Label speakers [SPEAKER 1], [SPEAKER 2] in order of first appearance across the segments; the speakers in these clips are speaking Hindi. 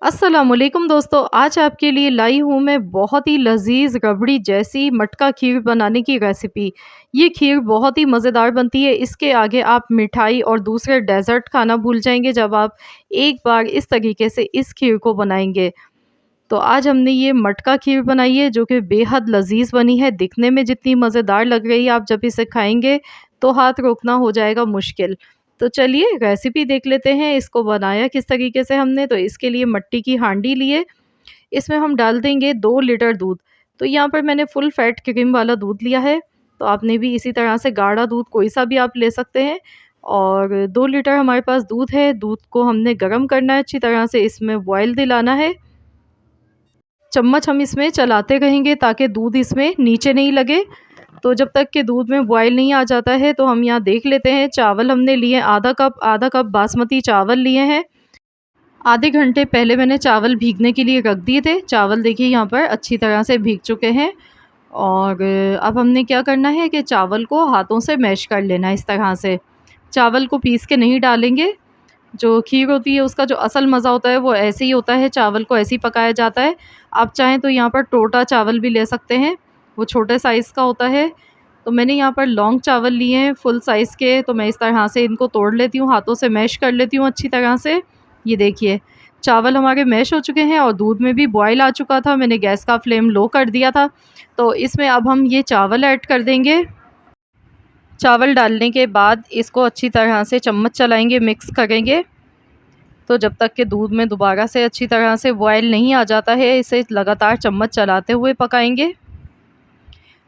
[SPEAKER 1] अस्सलामुअलैकुम दोस्तों, आज आपके लिए लाई हूँ मैं बहुत ही लज़ीज़ रबड़ी जैसी मटका खीर बनाने की रेसिपी। ये खीर बहुत ही मज़ेदार बनती है, इसके आगे आप मिठाई और दूसरे डेज़र्ट खाना भूल जाएँगे जब आप एक बार इस तरीके से इस खीर को बनाएँगे। तो आज हमने ये मटका खीर बनाई है जो कि बेहद लज़ीज़ बनी है, दिखने में जितनी मज़ेदार लग रही है आप जब इसे खाएँगे तो हाथ रोकना हो जाएगा मुश्किल। तो चलिए रेसिपी देख लेते हैं इसको बनाया किस तरीके से हमने। तो इसके लिए मिट्टी की हांडी लिए, इसमें हम डाल देंगे 2 लीटर दूध। तो यहाँ पर मैंने फुल फैट क्रीम वाला दूध लिया है, तो आपने भी इसी तरह से गाढ़ा दूध कोई-सा भी आप ले सकते हैं। और 2 लीटर हमारे पास दूध है, दूध को हमने गरम करना है अच्छी तरह से, इसमें बॉयल दिलाना है। चम्मच हम इसमें चलाते रहेंगे ताकि दूध इसमें नीचे नहीं लगे। तो जब तक कि दूध में बॉयल नहीं आ जाता है तो हम यहाँ देख लेते हैं। चावल हमने लिए आधा कप बासमती चावल लिए हैं। आधे घंटे पहले मैंने चावल भीगने के लिए रख दिए थे। चावल देखिए यहाँ पर अच्छी तरह से भीग चुके हैं। और अब हमने क्या करना है कि चावल को हाथों से मैश कर लेना है इस तरह से। चावल को पीस के नहीं डालेंगे। जो खीर होती है उसका जो असल मज़ा होता है वो ऐसे ही होता है, चावल को ऐसे ही पकाया जाता है। आप चाहें तो यहाँ पर टोटा चावल भी ले सकते हैं, वो छोटे साइज़ का होता है। तो मैंने यहाँ पर लॉन्ग चावल लिए हैं फुल साइज़ के, तो मैं इस तरह से इनको तोड़ लेती हूँ, हाथों से मैश कर लेती हूँ अच्छी तरह से। ये देखिए चावल हमारे मैश हो चुके हैं और दूध में भी बॉयल आ चुका था, मैंने गैस का फ्लेम लो कर दिया था। तो इसमें अब हम ये चावल ऐड कर देंगे। चावल डालने के बाद इसको अच्छी तरह से चम्मच चलाएंगे, मिक्स करेंगे। तो जब तक कि दूध में दोबारा से अच्छी तरह से बॉयल नहीं आ जाता है, इसे लगातार चम्मच चलाते हुए पकाएंगे।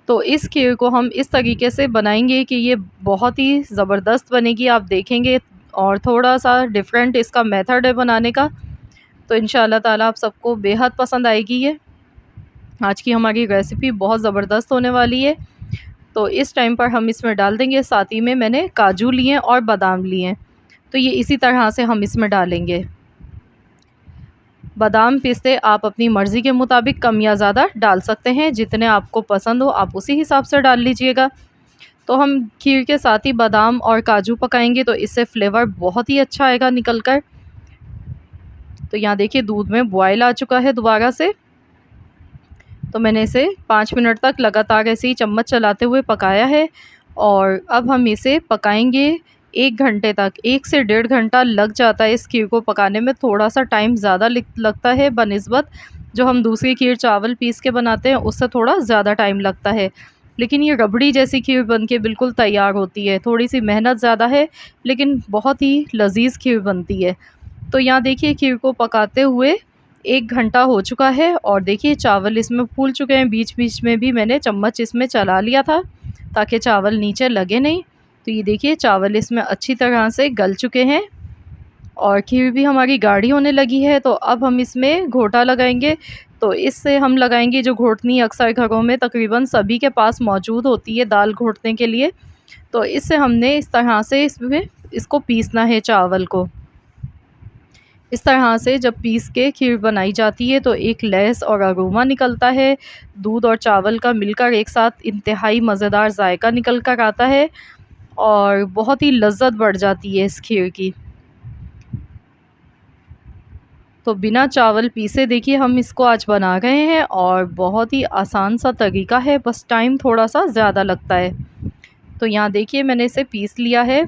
[SPEAKER 1] तो इस खीर को हम इस तरीके से बनाएंगे कि ये बहुत ही ज़बरदस्त बनेगी, आप देखेंगे। और थोड़ा-सा डिफरेंट इसका मेथड है बनाने का, तो इंशाअल्लाह ताला आप सबको बेहद पसंद आएगी ये। आज की हमारी रेसिपी बहुत ज़बरदस्त होने वाली है। तो इस टाइम पर हम इसमें डाल देंगे, साथ ही में मैंने काजू लिए और बादाम लिए हैं, तो ये इसी तरह से हम इसमें डालेंगे। बादाम पिस्ते आप अपनी मर्ज़ी के मुताबिक कम या ज़्यादा डाल सकते हैं, जितने आपको पसंद हो आप उसी हिसाब से डाल लीजिएगा। तो हम खीर के साथ ही बादाम और काजू पकाएंगे, तो इससे फ्लेवर बहुत ही अच्छा आएगा निकल कर। तो यहाँ देखिए दूध में बॉयल आ चुका है दोबारा से। तो मैंने इसे 5 मिनट तक लगातार ऐसे ही चम्मच चलाते हुए पकाया है। और अब हम इसे पकाएंगे 1 घंटे तक। 1 से डेढ़ घंटा लग जाता है इस खीर को पकाने में, थोड़ा-सा टाइम ज़्यादा लगता है बनिस्बत जो हम दूसरी खीर चावल पीस के बनाते हैं उससे थोड़ा ज़्यादा टाइम लगता है। लेकिन ये रबड़ी जैसी खीर बन के बिल्कुल तैयार होती है। थोड़ी-सी मेहनत ज़्यादा है लेकिन बहुत ही लज़ीज़ खीर बनती है। तो यहाँ देखिए खीर को पकाते हुए 1 घंटा हो चुका है और देखिए चावल इसमें फूल चुके हैं। बीच-बीच में भी मैंने चम्मच इसमें चला लिया था ताकि चावल नीचे लगे नहीं। तो ये देखिए चावल इसमें अच्छी तरह से गल चुके हैं और खीर भी हमारी गाढ़ी होने लगी है। तो अब हम इसमें घोटा लगाएंगे। तो इससे हम लगाएंगे जो घोटनी अक्सर घरों में तकरीबन सभी के पास मौजूद होती है दाल घोटने के लिए। तो इससे हमने इस तरह से इसमें इसको पीसना है चावल को। इस तरह से जब पीस के खीर बनाई जाती है तो एक लैस और अरोमा निकलता है। दूध और चावल का मिलकर एक साथ इंतहाई मज़ेदार जायका निकल कर आता है और बहुत ही लज़्ज़त बढ़ जाती है इस खीर की। तो बिना चावल पीसे देखिए हम इसको आज बना रहे हैं और बहुत ही आसान सा तरीका है, बस टाइम थोड़ा-सा ज़्यादा लगता है। तो यहाँ देखिए मैंने इसे पीस लिया है।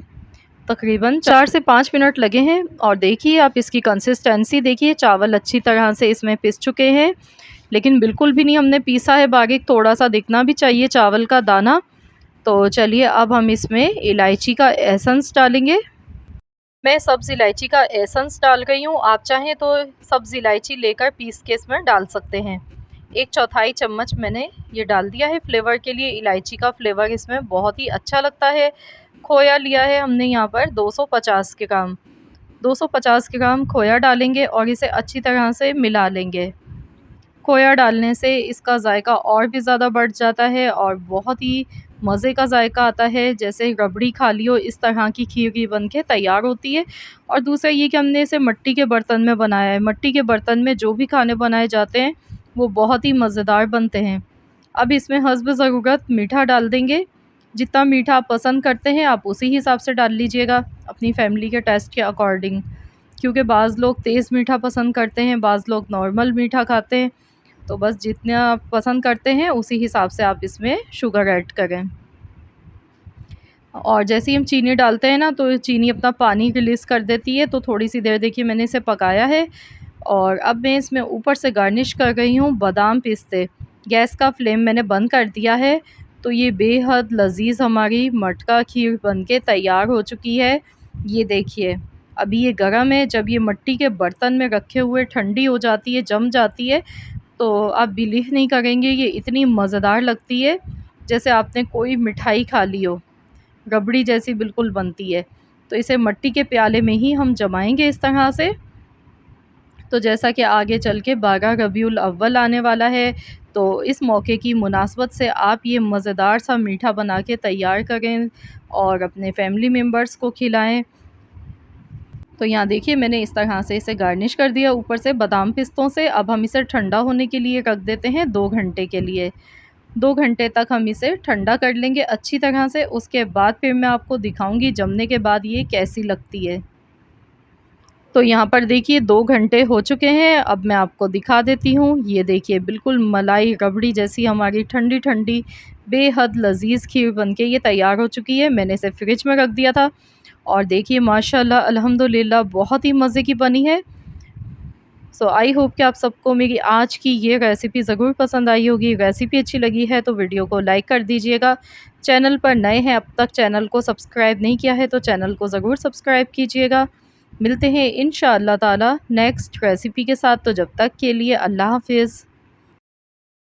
[SPEAKER 1] तकरीबन 4 से 5 मिनट लगे हैं और देखिए आप इसकी कंसिस्टेंसी देखिए, चावल अच्छी तरह से इसमें पिस चुके हैं। लेकिन बिल्कुल भी नहीं हमने पीसा है बारीक, थोड़ा-सा दिखना भी चाहिए चावल का दाना। तो चलिए अब हम इसमें इलायची का एसेंस डालेंगे। मैं सब्ज़ इलायची का एसेंस डाल रही हूँ, आप चाहें तो सब्ज़ इलायची लेकर पीस के इसमें डाल सकते हैं। 1/4 चम्मच मैंने ये डाल दिया है फ्लेवर के लिए। इलायची का फ्लेवर इसमें बहुत ही अच्छा लगता है। खोया लिया है हमने यहाँ पर 250 ग्राम। 250 ग्राम खोया डालेंगे और इसे अच्छी तरह से मिला लेंगे। खोया डालने से इसका जायका और भी ज़्यादा बढ़ जाता है और बहुत ही मज़े का जायका आता है, जैसे रबड़ी खा ली हो इस तरह की खीर ही बन के तैयार होती है। और दूसरा ये कि हमने इसे मिट्टी के बर्तन में बनाया है। मिट्टी के बर्तन में जो भी खाने बनाए जाते हैं वो बहुत ही मज़ेदार बनते हैं। अब इसमें हस्ब ज़रूरत मीठा डाल देंगे। जितना मीठा आप पसंद करते हैं आप उसी हिसाब से डाल लीजिएगा अपनी फैमिली के टेस्ट के अकॉर्डिंग। क्योंकि बाज़ लोग तेज़ मीठा पसंद करते हैं, बाज़ लोग नॉर्मल मीठा खाते हैं। तो बस जितना आप पसंद करते हैं उसी हिसाब से आप इसमें शुगर ऐड करें। और जैसे ही हम चीनी डालते हैं ना, तो चीनी अपना पानी रिलीज़ कर देती है, तो थोड़ी-सी देर देखिए मैंने इसे पकाया है। और अब मैं इसमें ऊपर से गार्निश कर रही हूँ बादाम पिस्ते। गैस का फ्लेम मैंने बंद कर दिया है। तो ये बेहद लज़ीज़ हमारी मटका खीर बनके तैयार हो चुकी है। ये देखिए, अभी ये गरम है, जब ये मिट्टी के बर्तन में रखे हुए ठंडी हो जाती है, जम जाती है, तो आप बिलीव नहीं करेंगे, ये इतनी मज़ेदार लगती है, जैसे आपने कोई मिठाई खा ली हो। रबड़ी जैसी बिल्कुल बनती है। तो इसे मिट्टी के प्याले में ही हम जमाएँगे इस तरह से। तो जैसा कि आगे चल के 12 रबीउल अव्वल आने वाला है, तो इस मौके की मुनासबत से आप ये मज़ेदार सा मीठा बना के तैयार करें और अपने फैमिली मेम्बर्स को खिलाएँ। तो यहाँ देखिए मैंने इस तरह से इसे गार्निश कर दिया ऊपर से बादाम पिस्तों से। अब हम इसे ठंडा होने के लिए रख देते हैं 2 घंटे के लिए। 2 घंटे तक हम इसे ठंडा कर लेंगे अच्छी तरह से, उसके बाद फिर मैं आपको दिखाऊँगी जमने के बाद ये कैसी लगती है। तो यहाँ पर देखिए 2 घंटे हो चुके हैं, अब मैं आपको दिखा देती हूँ। ये देखिए बिल्कुल मलाई रबड़ी जैसी हमारी ठंडी-ठंडी बेहद लज़ीज़ खीर बनके ये तैयार हो चुकी है। मैंने इसे फ्रिज में रख दिया था और देखिए माशाल्लाह अल्हम्दुलिल्लाह बहुत ही मज़े की बनी है। सो आई होप कि आप सबको मेरी आज की ये रेसिपी ज़रूर पसंद आई होगी। रेसिपी अच्छी लगी है तो वीडियो को लाइक कर दीजिएगा। चैनल पर नए हैं, अब तक चैनल को सब्सक्राइब नहीं किया है तो चैनल को ज़रूर सब्सक्राइब कीजिएगा। मिलते हैं इंशाअल्लाह ताला नेक्स्ट रेसिपी के साथ, तो जब तक के लिए अल्लाह हाफ़िज़।